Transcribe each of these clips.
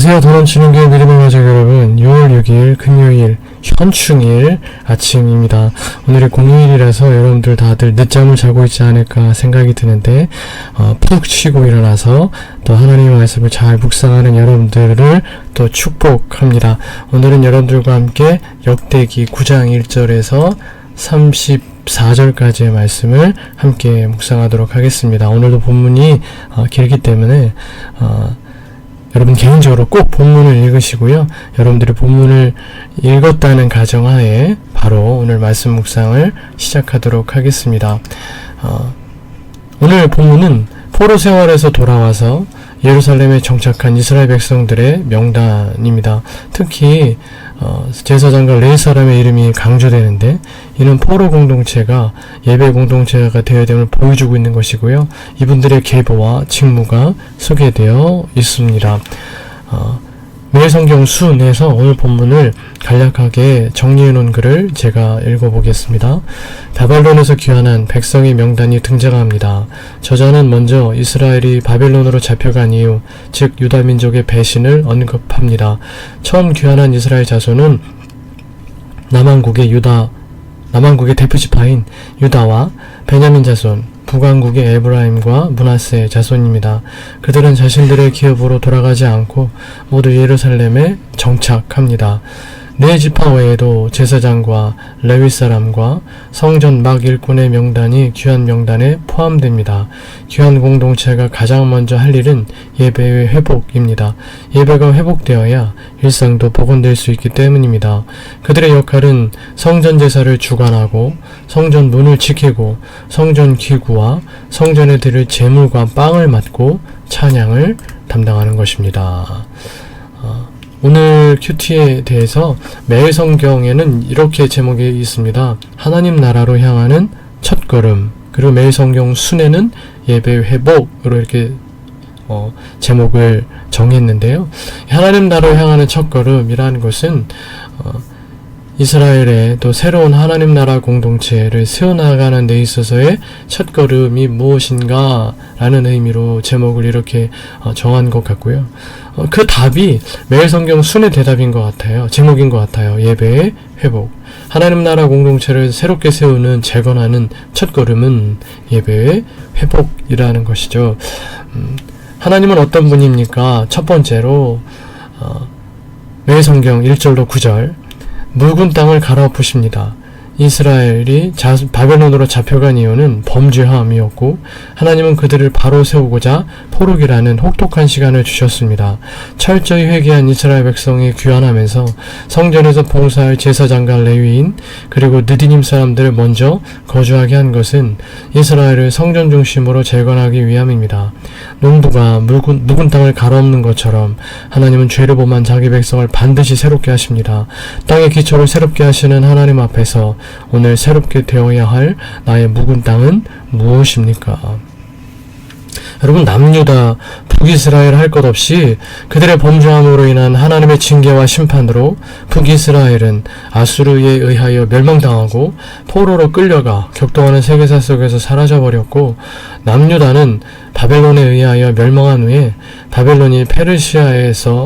안녕하세요. 더 넘치는 교회 믿음의 가족 여러분, 6월 6일 금요일 현충일 아침입니다. 오늘이 공휴일이라서 여러분들 다들 늦잠을 자고 있지 않을까 생각이 드는데 푹 쉬고 일어나서 또 하나님의 말씀을 잘 묵상하는 여러분들을 또 축복합니다. 오늘은 여러분들과 함께 역대기 9장 1절에서 34절까지의 말씀을 함께 묵상하도록 하겠습니다. 오늘도 본문이 길기 때문에 여러분 개인적으로 꼭 본문을 읽으시고요. 여러분들이 본문을 읽었다는 가정하에 바로 오늘 말씀 묵상을 시작하도록 하겠습니다. 오늘 본문은 포로 생활에서 돌아와서 예루살렘에 정착한 이스라엘 백성들의 명단입니다. 특히 제사장과 레위 사람의 이름이 강조되는데 이는 포로 공동체가 예배 공동체가 되어야 됨을 보여주고 있는 것이고요. 이분들의 계보와 직무가 소개되어 있습니다. 매일 성경 순에서 오늘 본문을 간략하게 정리해 놓은 글을 제가 읽어보겠습니다. 바벨론에서 귀환한 백성의 명단이 등장합니다. 저자는 먼저 이스라엘이 바벨론으로 잡혀간 이유, 즉 유다 민족의 배신을 언급합니다. 처음 귀환한 이스라엘 자손은 남왕국의 대표지파인 유다와 베냐민 자손, 북왕국의 에브라임과 므낫세 자손입니다. 그들은 자신들의 기업으로 돌아가지 않고 모두 예루살렘에 정착합니다. 네 지파 외에도 제사장과 레위 사람과 성전 막 일꾼의 명단이 귀환 명단에 포함됩니다. 귀환 공동체가 가장 먼저 할 일은 예배의 회복입니다. 예배가 회복되어야 일상도 복원될 수 있기 때문입니다. 그들의 역할은 성전 제사를 주관하고 성전 문을 지키고 성전 기구와 성전에 드릴 제물과 빵을 맡고 찬양을 담당하는 것입니다. 오늘 큐티에 대해서 매일 성경에는 이렇게 제목이 있습니다. 하나님 나라로 향하는 첫걸음. 그리고 매일 성경 순에는 예배 회복으로 이렇게 제목을 정했는데요. 하나님 나라로 향하는 첫걸음이라는 것은 이스라엘의 또 새로운 하나님 나라 공동체를 세워나가는 데 있어서의 첫걸음이 무엇인가 라는 의미로 제목을 이렇게 정한 것 같고요. 그 답이 매일 성경 순의 대답인 것 같아요. 제목인 것 같아요. 예배의 회복. 하나님 나라 공동체를 새롭게 세우는 재건하는 첫걸음은 예배의 회복이라는 것이죠. 하나님은 어떤 분입니까? 첫 번째로 매일 성경 1절로 9절 묽은 땅을 갈아엎으십니다. 이스라엘이 바벨론으로 잡혀간 이유는 범죄함이었고 하나님은 그들을 바로 세우고자 포로기라는 혹독한 시간을 주셨습니다. 철저히 회개한 이스라엘 백성이 귀환하면서 성전에서 봉사할 제사장과 레위인 그리고 느디님 사람들을 먼저 거주하게 한 것은 이스라엘을 성전 중심으로 재건하기 위함입니다. 농부가 묵은 땅을 갈아엎는 것처럼 하나님은 죄를 범한 자기 백성을 반드시 새롭게 하십니다. 땅의 기초를 새롭게 하시는 하나님 앞에서 오늘 새롭게 되어야 할 나의 묵은 땅은 무엇입니까? 여러분, 남유다, 북이스라엘 할 것 없이 그들의 범죄함으로 인한 하나님의 징계와 심판으로 북이스라엘은 아수르에 의하여 멸망당하고 포로로 끌려가 격동하는 세계사 속에서 사라져버렸고 남유다는 바벨론에 의하여 멸망한 후에 바벨론이 페르시아에게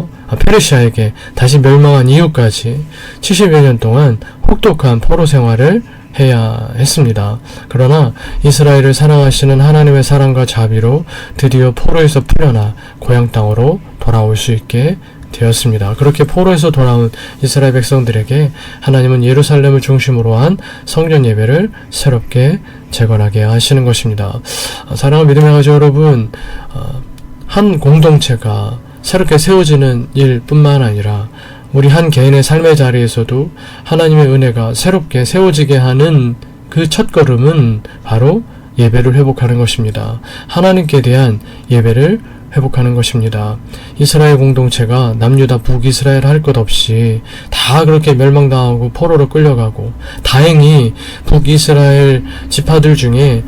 다시 멸망한 이후까지 70여 년 동안 혹독한 포로 생활을 해야 했습니다. 그러나 이스라엘을 사랑하시는 하나님의 사랑과 자비로 드디어 포로에서 풀려나 고향 땅으로 돌아올 수 있게 되었습니다. 그렇게 포로에서 돌아온 이스라엘 백성들에게 하나님은 예루살렘을 중심으로 한 성전 예배를 새롭게 재건하게 하시는 것입니다. 사랑하는 믿음의 가족 여러분, 한 공동체가 새롭게 세워지는 일뿐만 아니라 우리 한 개인의 삶의 자리에서도 하나님의 은혜가 새롭게 세워지게 하는 그 첫걸음은 바로 예배를 회복하는 것입니다. 하나님께 대한 예배를 회복하는 것입니다. 이스라엘 공동체가 남유다 북이스라엘 할 것 없이 다 그렇게 멸망당하고 포로로 끌려가고 다행히 북이스라엘 지파들 중에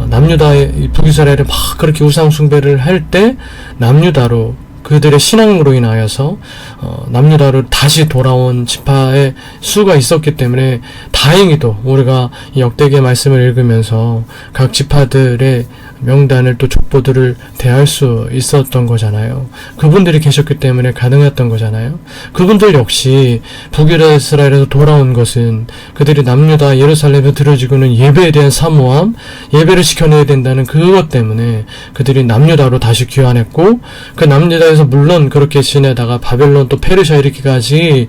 남유다의 북이스라엘을 막 그렇게 우상 숭배를 할 때 남유다로 그들의 신앙으로 인하여서 남유다로 다시 돌아온 지파의 수가 있었기 때문에 다행히도 우리가 이 역대기의 말씀을 읽으면서 각 지파들의 명단을 또 족보들을 대할 수 있었던 거잖아요. 그분들이 계셨기 때문에 가능했던 거잖아요. 그분들 역시 북이스라엘에서 돌아온 것은 그들이 남유다 예루살렘에 들어지고는 예배에 대한 사모함, 예배를 지켜내야 된다는 그것 때문에 그들이 남유다로 다시 귀환했고, 그 남유다에서 물론 그렇게 지내다가 바벨론 또 페르시아 이르기까지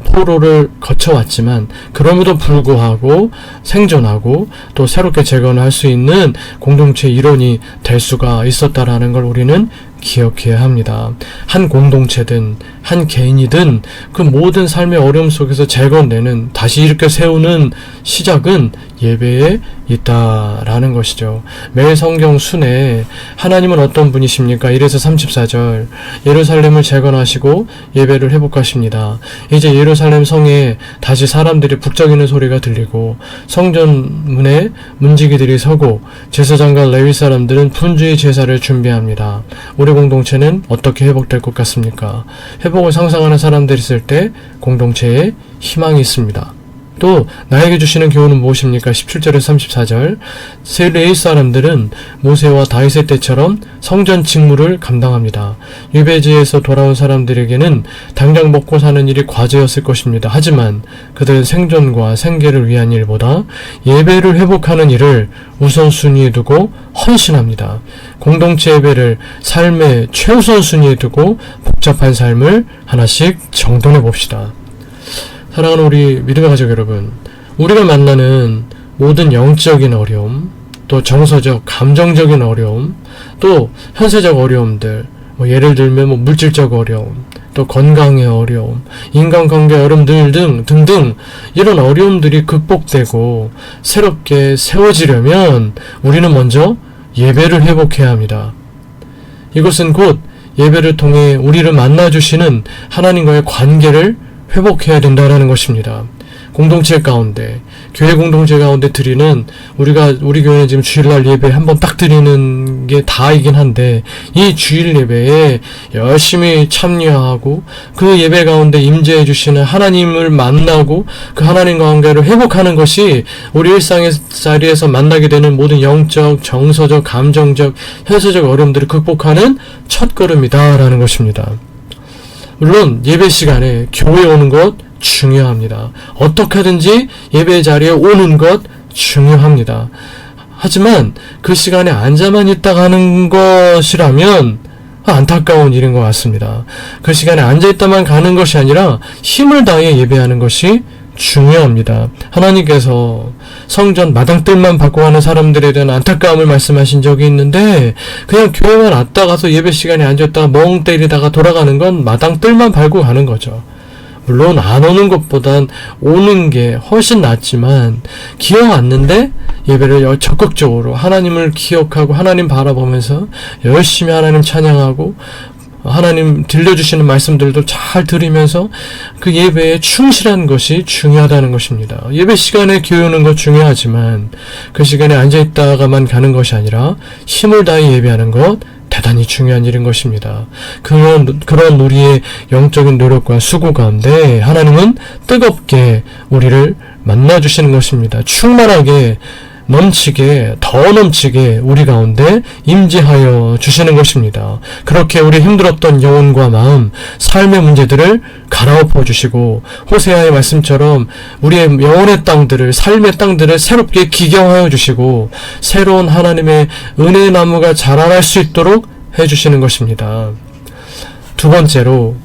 포로를 거쳐왔지만 그럼에도 불구하고 생존하고 또 새롭게 재건할 수 있는 공동체 일원이 될 수가 있었다라는 걸 우리는 기억해야 합니다. 한 공동체든 한 개인이든 그 모든 삶의 어려움 속에서 재건되는, 다시 일으켜 세우는 시작은 예배에 있다라는 것이죠. 매일 성경 순에 하나님은 어떤 분이십니까? 1에서 34절 예루살렘을 재건하시고 예배를 회복하십니다. 이제 예루살렘 성에 다시 사람들이 북적이는 소리가 들리고 성전 문에 문지기들이 서고 제사장과 레위 사람들은 분주의 제사를 준비합니다. 우리 공동체는 어떻게 회복될 것 같습니까? 회복을 상상하는 사람들이 있을 때 공동체에 희망이 있습니다. 또 나에게 주시는 교훈은 무엇입니까? 17절에서 34절 새 레위 사람들은 모세와 다윗의 때처럼 성전 직무를 감당합니다. 유배지에서 돌아온 사람들에게는 당장 먹고 사는 일이 과제였을 것입니다. 하지만 그들은 생존과 생계를 위한 일보다 예배를 회복하는 일을 우선순위에 두고 헌신합니다. 공동체 예배를 삶의 최우선순위에 두고 복잡한 삶을 하나씩 정돈해 봅시다. 사랑하는 우리 믿음의 가족 여러분, 우리가 만나는 모든 영적인 어려움, 또 정서적, 감정적인 어려움, 또 현세적 어려움들, 예를 들면 물질적 어려움, 또 건강의 어려움, 인간관계 어려움들 등등 이런 어려움들이 극복되고 새롭게 세워지려면 우리는 먼저 예배를 회복해야 합니다. 이것은 곧 예배를 통해 우리를 만나주시는 하나님과의 관계를 회복해야 된다라는 것입니다. 공동체 가운데, 교회 공동체 가운데 드리는, 우리 교회는 지금 주일날 예배 한번 딱 드리는 게 다이긴 한데, 이 주일 예배에 열심히 참여하고 그 예배 가운데 임재해 주시는 하나님을 만나고 그 하나님 관계를 회복하는 것이 우리 일상의 자리에서 만나게 되는 모든 영적, 정서적, 감정적, 현세적 어려움들을 극복하는 첫걸음이다라는 것입니다. 물론 예배 시간에 교회에 오는 것 중요합니다. 어떻게 하든지 예배 자리에 오는 것 중요합니다. 하지만 그 시간에 앉아만 있다가 하는 것이라면 안타까운 일인 것 같습니다. 그 시간에 앉아있다만 가는 것이 아니라 힘을 다해 예배하는 것이 중요합니다. 하나님께서 성전 마당뜰만 받고 가는 사람들에 대한 안타까움을 말씀하신 적이 있는데, 그냥 교회만 왔다 가서 예배 시간에 앉았다가 멍 때리다가 돌아가는 건 마당뜰만 밟고 가는 거죠. 물론 안 오는 것보단 오는 게 훨씬 낫지만, 기억 왔는데 예배를 적극적으로 하나님을 기억하고 하나님 바라보면서 열심히 하나님 찬양하고 하나님 들려주시는 말씀들도 잘 들으면서 그 예배에 충실한 것이 중요하다는 것입니다. 예배 시간에 교회 오는 것 중요하지만 그 시간에 앉아있다가만 가는 것이 아니라 힘을 다해 예배하는 것 대단히 중요한 일인 것입니다. 그런 우리의 영적인 노력과 수고 가운데 하나님은 뜨겁게 우리를 만나주시는 것입니다. 충만하게 넘치게, 더 넘치게 우리 가운데 임재하여 주시는 것입니다. 그렇게 우리 힘들었던 영혼과 마음, 삶의 문제들을 갈아엎어 주시고 호세아의 말씀처럼 우리의 영혼의 땅들을, 삶의 땅들을 새롭게 기경하여 주시고 새로운 하나님의 은혜의 나무가 자라날 수 있도록 해주시는 것입니다. 두 번째로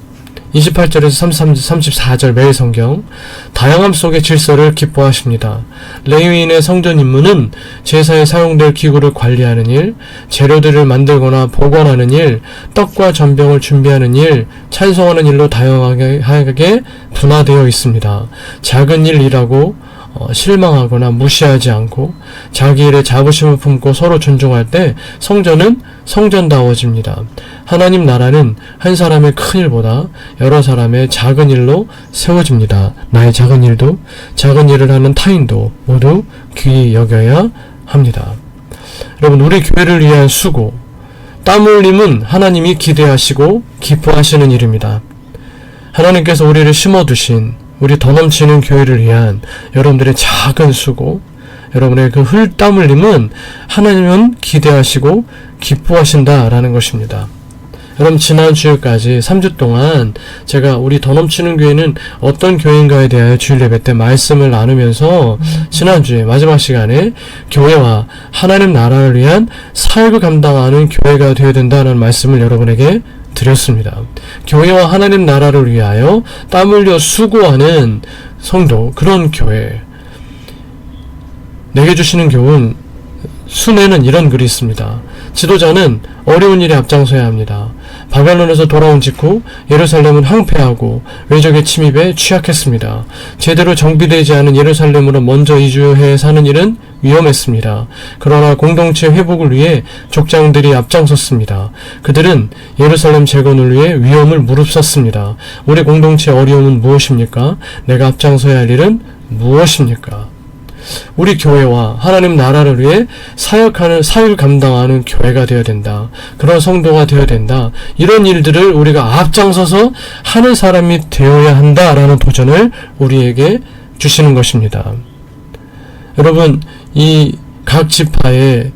28절에서 34절 매일 성경, 다양함 속의 질서를 기뻐하십니다. 레위인의 성전 임무는 제사에 사용될 기구를 관리하는 일, 재료들을 만들거나 보관하는 일, 떡과 전병을 준비하는 일, 찬송하는 일로 다양하게 분화되어 있습니다. 작은 일이라고 실망하거나 무시하지 않고 자기 일에 자부심을 품고 서로 존중할 때 성전은 성전다워집니다. 하나님 나라는 한 사람의 큰 일보다 여러 사람의 작은 일로 세워집니다. 나의 작은 일도, 작은 일을 하는 타인도 모두 귀히 여겨야 합니다. 여러분, 우리 교회를 위한 수고, 땀 흘림은 하나님이 기대하시고 기뻐하시는 일입니다. 하나님께서 우리를 심어두신, 우리 더 넘치는 교회를 위한 여러분들의 작은 수고, 여러분의 그 땀 흘림은 하나님은 기대하시고 기뻐하신다라는 것입니다. 여러분, 지난주까지 3주 동안 제가 우리 더 넘치는 교회는 어떤 교회인가에 대하여 주일 예배 때 말씀을 나누면서 지난주에 마지막 시간에 교회와 하나님 나라를 위한 사역을 감당하는 교회가 되어야 된다는 말씀을 여러분에게 드렸습니다. 교회와 하나님 나라를 위하여 땀 흘려 수고하는 성도, 그런 교회. 내게 주시는 교훈, 순회는 이런 글이 있습니다. 지도자는 어려운 일에 앞장서야 합니다. 바벨론에서 돌아온 직후 예루살렘은 황폐하고 외적의 침입에 취약했습니다. 제대로 정비되지 않은 예루살렘으로 먼저 이주해 사는 일은 위험했습니다. 그러나 공동체 회복을 위해 족장들이 앞장섰습니다. 그들은 예루살렘 재건을 위해 위험을 무릅썼습니다. 우리 공동체의 어려움은 무엇입니까? 내가 앞장서야 할 일은 무엇입니까? 우리 교회와 하나님 나라를 위해 사역을 감당하는 교회가 되어야 된다. 그런 성도가 되어야 된다. 이런 일들을 우리가 앞장서서 하는 사람이 되어야 한다라는 도전을 우리에게 주시는 것입니다. 여러분, 이 각 지파의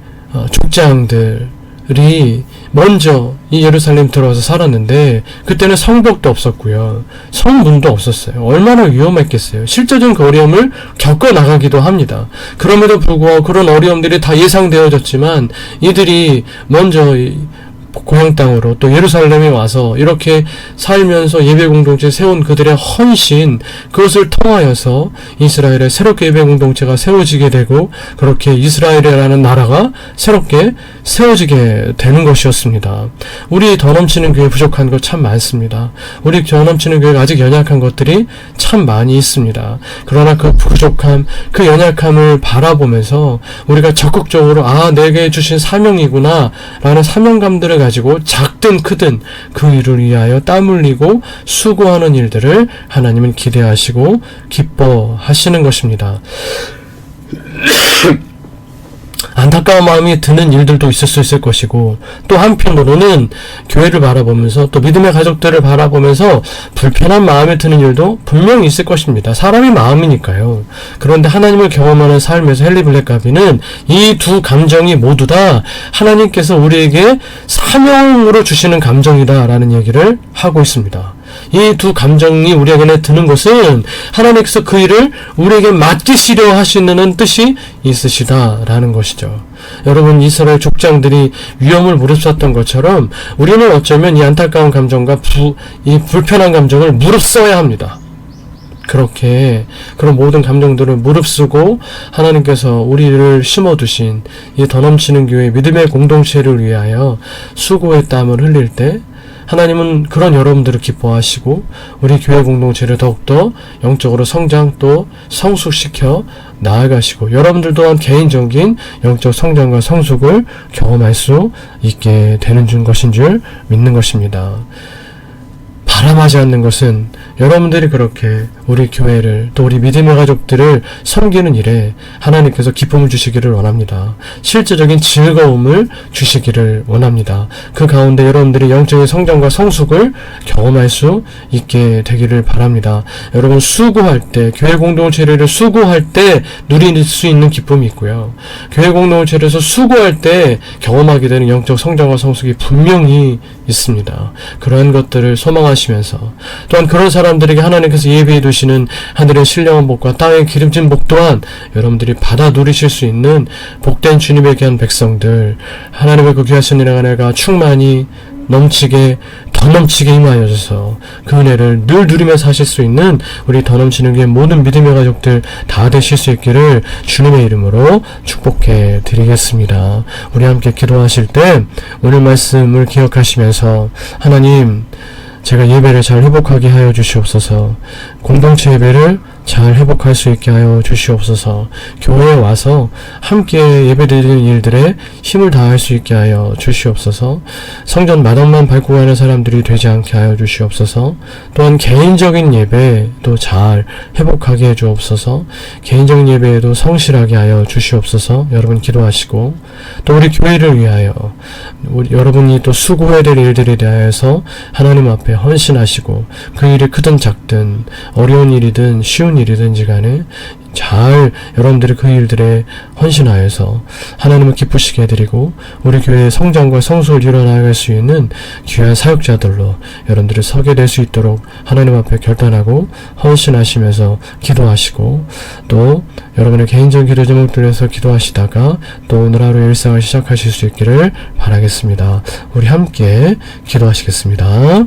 족장들이 먼저 이 예루살렘 들어와서 살았는데 그때는 성벽도 없었고요. 성문도 없었어요. 얼마나 위험했겠어요. 실제적인 그 어려움을 겪어나가기도 합니다. 그럼에도 불구하고 그런 어려움들이 다 예상되어졌지만 이들이 먼저 고향 땅으로 또 예루살렘에 와서 이렇게 살면서 예배 공동체 세운 그들의 헌신, 그것을 통하여서 이스라엘의 새롭게 예배 공동체가 세워지게 되고 그렇게 이스라엘이라는 나라가 새롭게 세워지게 되는 것이었습니다. 우리 더 넘치는 교회 부족한 것 참 많습니다. 우리 더 넘치는 교회가 아직 연약한 것들이 참 많이 있습니다. 그러나 그 부족함, 그 연약함을 바라보면서 우리가 적극적으로 내게 주신 사명이구나 라는 사명감들을 가지고 작든 크든 그 일을 위하여 땀 흘리고 수고하는 일들을 하나님은 기대하시고 기뻐하시는 것입니다. 안타까운 마음이 드는 일들도 있을 수 있을 것이고, 또 한편으로는 교회를 바라보면서 또 믿음의 가족들을 바라보면서 불편한 마음이 드는 일도 분명히 있을 것입니다. 사람의 마음이니까요. 그런데 하나님을 경험하는 삶에서 헨리 블랙가비는 이 두 감정이 모두 다 하나님께서 우리에게 사명으로 주시는 감정이다라는 얘기를 하고 있습니다. 이 두 감정이 우리에게 드는 것은 하나님께서 그 일을 우리에게 맡기시려 하시는 뜻이 있으시다라는 것이죠. 여러분, 이스라엘 족장들이 위험을 무릅썼던 것처럼 우리는 어쩌면 이 안타까운 감정과 이 불편한 감정을 무릅써야 합니다. 그렇게 그런 모든 감정들을 무릅쓰고 하나님께서 우리를 심어두신 이 더 넘치는 교회 믿음의 공동체를 위하여 수고의 땀을 흘릴 때 하나님은 그런 여러분들을 기뻐하시고 우리 교회 공동체를 더욱더 영적으로 성장 또 성숙시켜 나아가시고 여러분들 또한 개인적인 영적 성장과 성숙을 경험할 수 있게 되는 것인 줄 믿는 것입니다. 바람하지 않는 것은 여러분들이 그렇게 우리 교회를 또 우리 믿음의 가족들을 섬기는 일에 하나님께서 기쁨을 주시기를 원합니다. 실제적인 즐거움을 주시기를 원합니다. 그 가운데 여러분들이 영적인 성장과 성숙을 경험할 수 있게 되기를 바랍니다. 여러분, 수고할 때, 교회 공동체를 수고할 때 누릴 수 있는 기쁨이 있고요. 교회 공동체에서 수고할 때 경험하게 되는 영적 성장과 성숙이 분명히 있습니다. 그러한 것들을 소망하시면서 또한 그런 사람들에게 하나님께서 예비해 두시는 하늘의 신령한 복과 땅의 기름진 복 또한 여러분들이 받아 누리실 수 있는 복된 주님의 귀한 백성들, 하나님의 그 귀하신 은혜가 충만히 넘치게 더 넘치게 임하여 주셔서 그 은혜를 늘 누리며 사실 수 있는 우리 더 넘치는 게 모든 믿음의 가족들 다 되실 수 있기를 주님의 이름으로 축복해 드리겠습니다. 우리 함께 기도하실 때 오늘 말씀을 기억하시면서 하나님, 제가 예배를 잘 회복하게 하여 주시옵소서. 공동체 예배를 잘 회복할 수 있게 하여 주시옵소서. 교회에 와서 함께 예배드리는 일들에 힘을 다할 수 있게 하여 주시옵소서. 성전 마당만 밟고 가는 사람들이 되지 않게 하여 주시옵소서. 또한 개인적인 예배도 잘 회복하게 해 주옵소서. 개인적인 예배에도 성실하게 하여 주시옵소서. 여러분 기도하시고, 또 우리 교회를 위하여 여러분이 또 수고해야 될 일들에 대하여서 하나님 앞에 헌신하시고, 그 일이 크든 작든 어려운 일이든 쉬운 일이든지 간에 잘 여러분들이 그 일들에 헌신하여서 하나님을 기쁘시게 해드리고 우리 교회의 성장과 성숙을 이뤄나갈 수 있는 귀한 사역자들로 여러분들이 서게 될 수 있도록 하나님 앞에 결단하고 헌신하시면서 기도하시고, 또 여러분의 개인적인 기도 제목들에서 기도하시다가 또 오늘 하루 일상을 시작하실 수 있기를 바라겠습니다. 우리 함께 기도하시겠습니다.